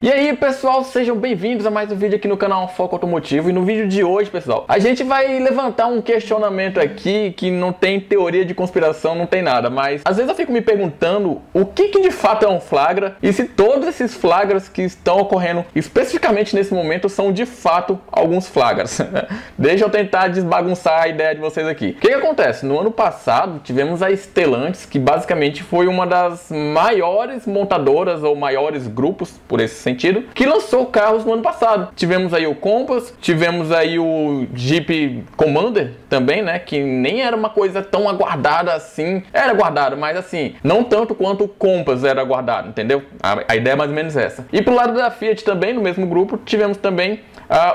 E aí pessoal, sejam bem-vindos a mais um vídeo aqui no canal Foco Automotivo. E no vídeo de hoje, pessoal, a gente vai levantar um questionamento aqui que não tem teoria de conspiração, não tem nada, mas às vezes eu fico me perguntando o que de fato é um flagra e se todos esses flagras que estão ocorrendo especificamente nesse momento são de fato alguns flagras. Deixa eu tentar desbagunçar a ideia de vocês aqui. O que acontece? No ano passado tivemos a Stellantis, que basicamente foi uma das maiores montadoras ou maiores grupos, por esse sentido, que lançou carros no ano passado. Tivemos aí o Compass, tivemos aí o Jeep Commander também, né, que nem era uma coisa tão aguardada assim. Era aguardado, mas assim, não tanto quanto o Compass era aguardado, entendeu? A ideia é mais ou menos essa. E pro lado da Fiat também, no mesmo grupo, tivemos também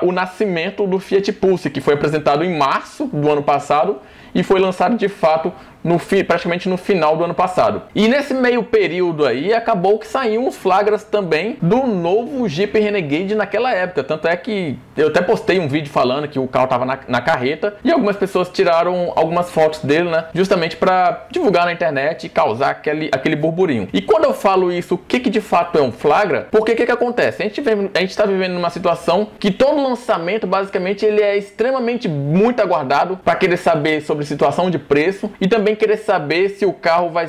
o nascimento do Fiat Pulse, que foi apresentado em março do ano passado e foi lançado de fato praticamente no final do ano passado. E nesse meio período aí, acabou que saíram uns flagras também do novo Jeep Renegade naquela época. Tanto é que eu até postei um vídeo falando que o carro estava na carreta e algumas pessoas tiraram algumas fotos dele, né? Justamente para divulgar na internet e causar aquele burburinho. E quando eu falo isso, o que de fato é um flagra? Porque o que acontece? A gente está vivendo numa situação que todo lançamento, basicamente, ele é extremamente muito aguardado para querer saber sobre situação de preço e também querer saber se o carro vai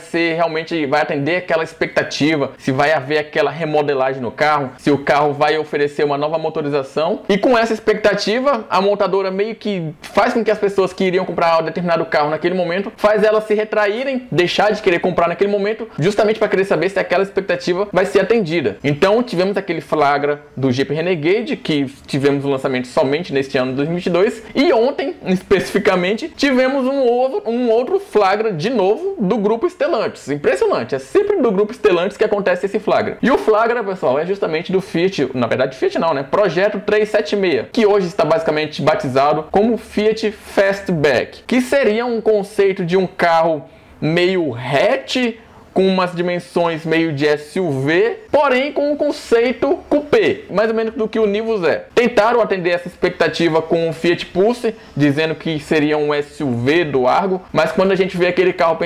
atender aquela expectativa, se vai haver aquela remodelagem no carro, se o carro vai oferecer uma nova motorização. E com essa expectativa, a montadora meio que faz com que as pessoas que iriam comprar um determinado carro naquele momento, faz elas se retraírem, deixar de querer comprar naquele momento, justamente para querer saber se aquela expectativa vai ser atendida. Então tivemos aquele flagra do Jeep Renegade, que tivemos o lançamento somente neste ano de 2022, e ontem, especificamente, tivemos um outro flagra de novo do grupo Stellantis. Impressionante, é sempre do grupo Stellantis que acontece esse flagra. E o flagra, pessoal, é justamente do Fiat, na verdade Fiat não, né? Projeto 376, que hoje está basicamente batizado como Fiat Fastback, que seria um conceito de um carro meio hatch, com umas dimensões meio de SUV, porém com um conceito coupé, mais ou menos do que o Nivus é. Tentaram atender essa expectativa com o Fiat Pulse, dizendo que seria um SUV do Argo, mas quando a gente vê aquele carro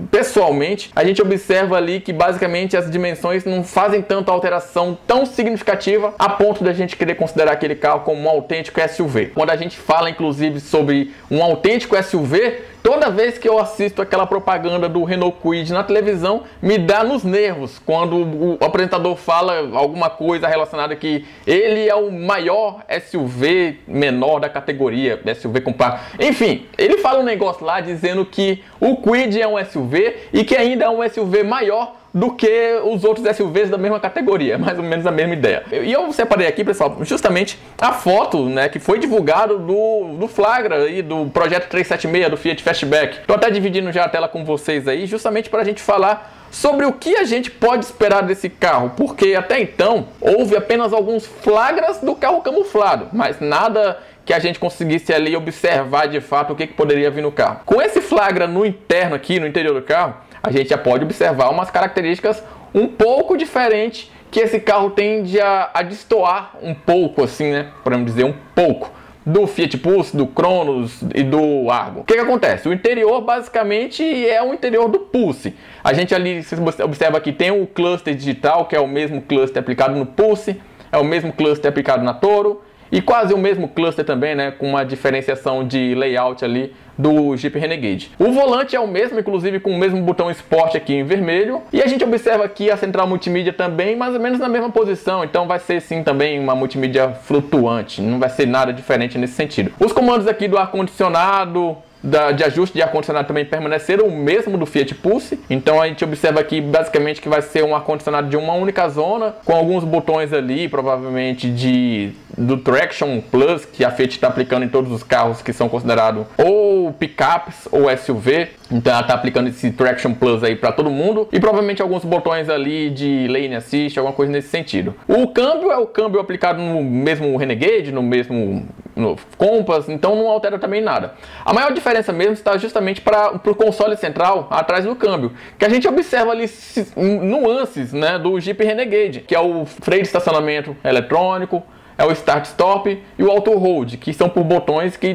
pessoalmente, a gente observa ali que basicamente as dimensões não fazem tanta alteração tão significativa a ponto da gente querer considerar aquele carro como um autêntico SUV. Quando a gente fala inclusive sobre um autêntico SUV, toda vez que eu assisto aquela propaganda do Renault Kwid na televisão, me dá nos nervos quando o apresentador fala alguma coisa relacionada que ele é o maior SUV menor da categoria, SUV compacto. Enfim, ele fala um negócio lá dizendo que o Kwid é um SUV e que ainda é um SUV maior do que os outros SUVs da mesma categoria, mais ou menos a mesma ideia. E eu separei aqui, pessoal, justamente a foto, né, que foi divulgado do flagra e do projeto 376 do Fiat Fastback. Estou até dividindo já a tela com vocês aí, justamente para a gente falar sobre o que a gente pode esperar desse carro, porque até então houve apenas alguns flagras do carro camuflado, mas nada que a gente conseguisse ali observar de fato o que poderia vir no carro. Com esse flagra no interno aqui, no interior do carro, a gente já pode observar umas características um pouco diferentes que esse carro tende a destoar um pouco, assim, né? Podemos dizer um pouco do Fiat Pulse, do Cronos e do Argo. O que acontece? O interior basicamente é o interior do Pulse. A gente ali, se você observa aqui, tem o cluster digital, que é o mesmo cluster aplicado no Pulse, é o mesmo cluster aplicado na Toro, e quase o mesmo cluster também, né, com uma diferenciação de layout ali do Jeep Renegade. O volante é o mesmo, inclusive com o mesmo botão Sport aqui em vermelho. E a gente observa aqui a central multimídia também, mais ou menos na mesma posição. Então vai ser sim também uma multimídia flutuante, não vai ser nada diferente nesse sentido. Os comandos aqui do ar-condicionado, de ajuste de ar-condicionado também permaneceram o mesmo do Fiat Pulse. Então a gente observa aqui basicamente que vai ser um ar-condicionado de uma única zona, com alguns botões ali, provavelmente do Traction Plus, que a Fiat está aplicando em todos os carros que são considerados ou picapes ou SUV. Então ela está aplicando esse Traction Plus aí para todo mundo. E provavelmente alguns botões ali de Lane Assist, alguma coisa nesse sentido. O câmbio é o câmbio aplicado no mesmo Renegade, no Compass, então não altera também nada. A maior diferença mesmo está justamente para o console central atrás do câmbio, que a gente observa ali nuances, né, do Jeep Renegade, que é o freio de estacionamento eletrônico, é o Start Stop e o Auto Hold, que são por botões que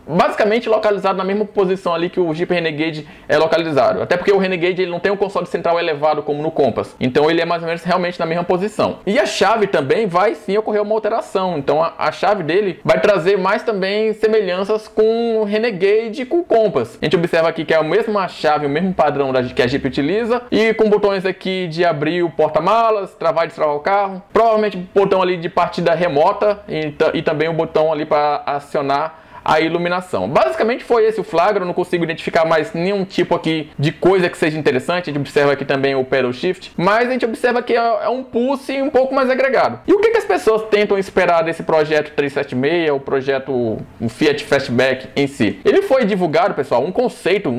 basicamente localizado na mesma posição ali que o Jeep Renegade é localizado. Até porque o Renegade ele não tem um console central elevado como no Compass. Então ele é mais ou menos realmente na mesma posição. E a chave também vai sim ocorrer uma alteração. Então a chave dele vai trazer mais também semelhanças com o Renegade e com o Compass. A gente observa aqui que é a mesma chave, o mesmo padrão que a Jeep utiliza. E com botões aqui de abrir o porta-malas, travar e destravar o carro. Provavelmente botão ali de partida remota e também o botão ali para acionar a iluminação. Basicamente foi esse o flagra, eu não consigo identificar mais nenhum tipo aqui de coisa que seja interessante. A gente observa aqui também o pedal shift, mas a gente observa que é um pulse um pouco mais agregado. E o que as pessoas tentam esperar desse projeto 376, o projeto Fiat Fastback em si? Ele foi divulgado, pessoal, um conceito,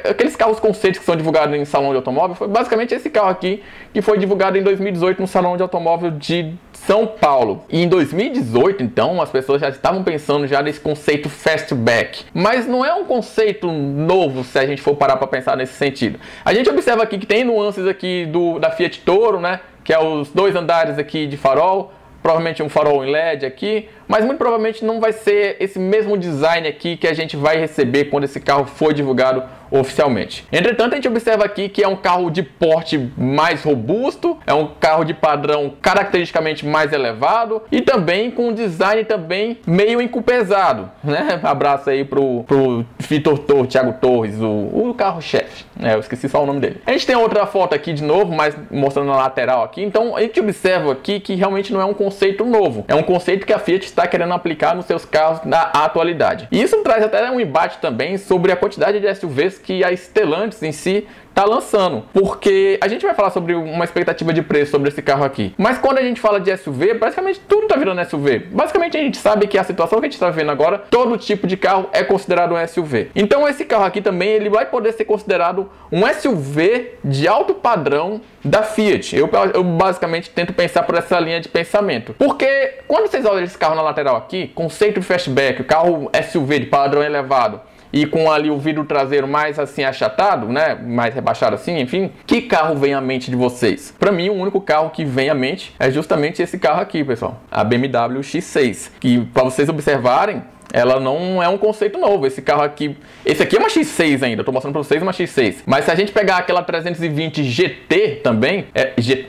aqueles carros conceitos que são divulgados em salão de automóvel, foi basicamente esse carro aqui, que foi divulgado em 2018 no salão de automóvel de São Paulo. E em 2018, então, as pessoas já estavam pensando já nesse conceito Fastback. Mas não é um conceito novo se a gente for parar para pensar nesse sentido. A gente observa aqui que tem nuances aqui da Fiat Toro, né? Que é os 2 andares aqui de farol. Provavelmente um farol em LED aqui, mas muito provavelmente não vai ser esse mesmo design aqui que a gente vai receber quando esse carro for divulgado oficialmente. Entretanto, a gente observa aqui que é um carro de porte mais robusto, é um carro de padrão caracteristicamente mais elevado e também com um design também meio encupezado, né? Abraço aí pro Vitor Thiago Torres, o carro-chefe, eu esqueci só o nome dele. A gente tem outra foto aqui de novo, mas mostrando na lateral aqui, então a gente observa aqui que realmente não é um conceito novo, é um conceito que a Fiat está querendo aplicar nos seus carros na atualidade. E isso traz até um embate também sobre a quantidade de SUVs que a Stellantis em si está lançando, porque a gente vai falar sobre uma expectativa de preço sobre esse carro aqui, mas quando a gente fala de SUV, basicamente tudo está virando SUV. Basicamente a gente sabe que a situação que a gente está vendo agora, todo tipo de carro é considerado um SUV. Então esse carro aqui também ele vai poder ser considerado um SUV de alto padrão da Fiat. Eu basicamente tento pensar por essa linha de pensamento, porque quando vocês olham esse carro na lateral aqui, conceito de Fastback, o carro SUV de padrão elevado, e com ali o vidro traseiro mais assim achatado, né, mais rebaixado assim, enfim, que carro vem à mente de vocês? Para mim, o único carro que vem à mente é justamente esse carro aqui, pessoal, a BMW X6, que para vocês observarem, ela não é um conceito novo. Esse carro aqui, esse aqui é uma X6 ainda, eu tô mostrando para vocês uma X6. Mas se a gente pegar aquela 320 GT também,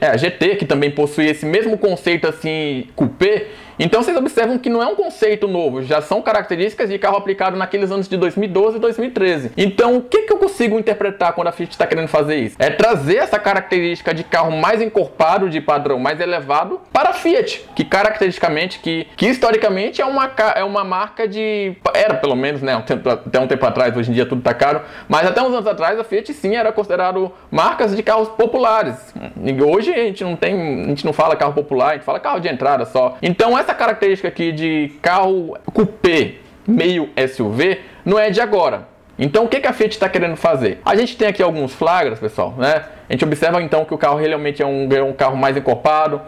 a GT, que também possui esse mesmo conceito assim, coupé, então vocês observam que não é um conceito novo, já são características de carro aplicado naqueles anos de 2012 e 2013. Então o que eu consigo interpretar quando a Fiat está querendo fazer isso? É trazer essa característica de carro mais encorpado, de padrão mais elevado, para a Fiat, que caracteristicamente, que historicamente é uma marca de... Era pelo menos, né, até um tempo atrás, hoje em dia tudo tá caro, mas até uns anos atrás a Fiat sim era considerado marcas de carros populares. E hoje a gente não fala carro popular, a gente fala carro de entrada só. Então essa característica aqui de carro coupé meio SUV não é de agora. Então o que a Fiat está querendo fazer? A gente tem aqui alguns flagras, pessoal, né? A gente observa então que o carro realmente é um carro mais encorpado.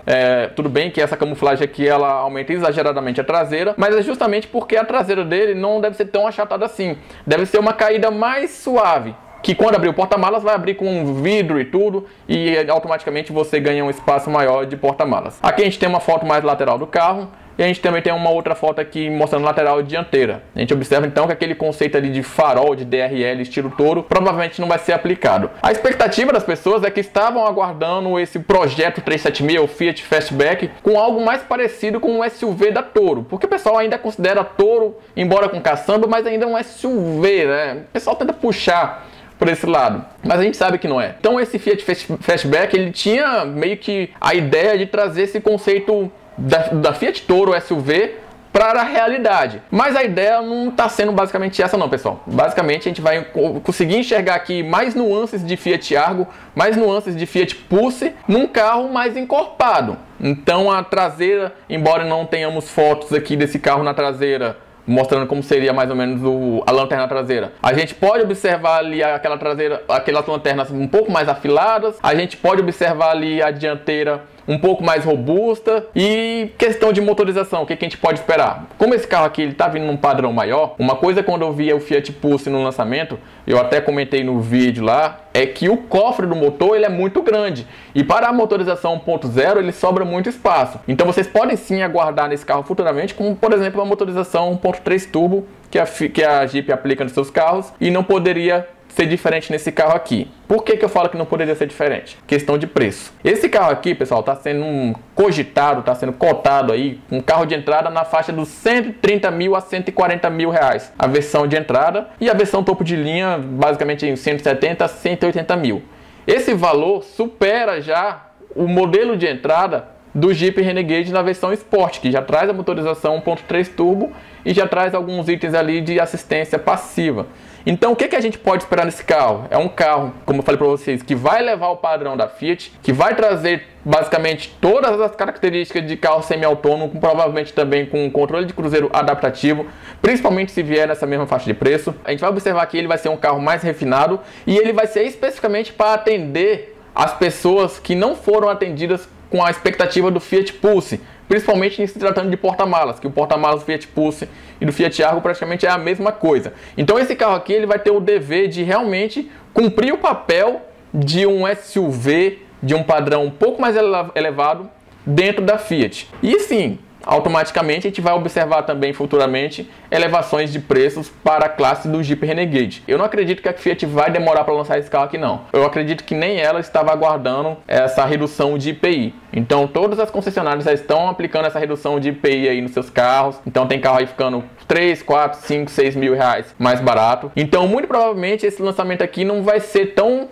Tudo bem que essa camuflagem aqui ela aumenta exageradamente a traseira, mas é justamente porque a traseira dele não deve ser tão achatada assim. Deve ser uma caída mais suave, que quando abrir o porta-malas vai abrir com vidro e tudo, e automaticamente você ganha um espaço maior de porta-malas. Aqui a gente tem uma foto mais lateral do carro, e a gente também tem uma outra foto aqui mostrando lateral dianteira. A gente observa então que aquele conceito ali de farol, de DRL estilo Toro, provavelmente não vai ser aplicado. A expectativa das pessoas é que estavam aguardando esse projeto 376, o Fiat Fastback, com algo mais parecido com um SUV da Toro, porque o pessoal ainda considera Toro, embora com caçamba, mas ainda é um SUV, né? O pessoal tenta puxar por esse lado, mas a gente sabe que não é. Então esse Fiat Fastback, ele tinha meio que a ideia de trazer esse conceito da Fiat Toro SUV para a realidade, mas a ideia não está sendo basicamente essa não, pessoal. Basicamente a gente vai conseguir enxergar aqui mais nuances de Fiat Argo, mais nuances de Fiat Pulse num carro mais encorpado. Então a traseira, embora não tenhamos fotos aqui desse carro na traseira mostrando como seria mais ou menos a lanterna traseira, a gente pode observar ali aquela traseira, aquelas lanternas um pouco mais afiladas. A gente pode observar ali a dianteira um pouco mais robusta. E questão de motorização, o que a gente pode esperar? Como esse carro aqui ele tá vindo num padrão maior, uma coisa quando eu via o Fiat Pulse no lançamento, eu até comentei no vídeo lá, é que o cofre do motor ele é muito grande. E para a motorização 1.0 ele sobra muito espaço. Então vocês podem sim aguardar nesse carro futuramente, como por exemplo a motorização 1.3 turbo que a Jeep aplica nos seus carros, e não poderia ser diferente nesse carro aqui. Por que eu falo que não poderia ser diferente? Questão de preço. Esse carro aqui, pessoal, está sendo cogitado, está sendo cotado aí, um carro de entrada na faixa dos 130 mil a 140 mil reais. A versão de entrada, e a versão topo de linha, basicamente em 170 a 180 mil. Esse valor supera já o modelo de entrada do Jeep Renegade na versão Sport, que já traz a motorização 1.3 turbo e já traz alguns itens ali de assistência passiva. Então o que a gente pode esperar nesse carro? É um carro, como eu falei para vocês, que vai levar o padrão da Fiat, que vai trazer basicamente todas as características de carro semi-autônomo, provavelmente também com controle de cruzeiro adaptativo, principalmente se vier nessa mesma faixa de preço. A gente vai observar que ele vai ser um carro mais refinado e ele vai ser especificamente para atender as pessoas que não foram atendidas com a expectativa do Fiat Pulse, principalmente em se tratando de porta-malas, que o porta-malas do Fiat Pulse e do Fiat Argo praticamente é a mesma coisa. Então esse carro aqui ele vai ter o dever de realmente cumprir o papel de um SUV de um padrão um pouco mais elevado dentro da Fiat. E sim, automaticamente a gente vai observar também futuramente elevações de preços para a classe do Jeep Renegade. Eu não acredito que a Fiat vai demorar para lançar esse carro aqui não. Eu acredito que nem ela estava aguardando essa redução de IPI. Então todas as concessionárias já estão aplicando essa redução de IPI aí nos seus carros. Então tem carro aí ficando 3, 4, 5, 6 mil reais mais barato. Então muito provavelmente esse lançamento aqui não vai ser tão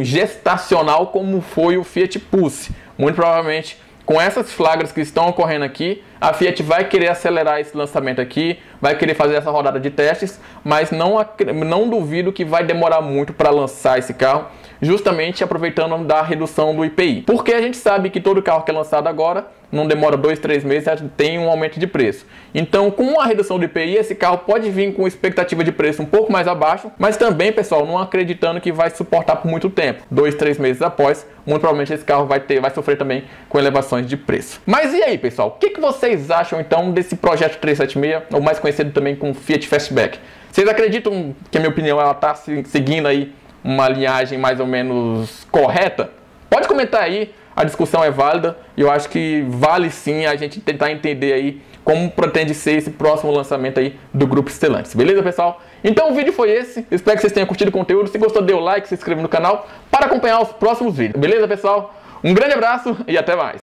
gestacional como foi o Fiat Pulse. Muito provavelmente com essas flagras que estão ocorrendo aqui, a Fiat vai querer acelerar esse lançamento aqui, vai querer fazer essa rodada de testes, mas não duvido que vai demorar muito para lançar esse carro, justamente aproveitando da redução do IPI. Porque a gente sabe que todo carro que é lançado agora, não demora 2, 3 meses, já tem um aumento de preço. Então, com a redução do IPI, esse carro pode vir com expectativa de preço um pouco mais abaixo, mas também, pessoal, não acreditando que vai suportar por muito tempo. 2, 3 meses após, muito provavelmente esse carro vai sofrer também com elevações de preço. Mas e aí, pessoal? O que vocês acham, então, desse projeto 376, ou mais conhecido também como Fiat Fastback? Vocês acreditam que a minha opinião ela está seguindo aí uma linhagem mais ou menos correta? Pode comentar aí. A discussão é válida e eu acho que vale sim a gente tentar entender aí como pretende ser esse próximo lançamento aí do Grupo Stellantis. Beleza, pessoal? Então o vídeo foi esse. Espero que vocês tenham curtido o conteúdo. Se gostou, dê o like, se inscreva no canal para acompanhar os próximos vídeos. Beleza, pessoal? Um grande abraço e até mais.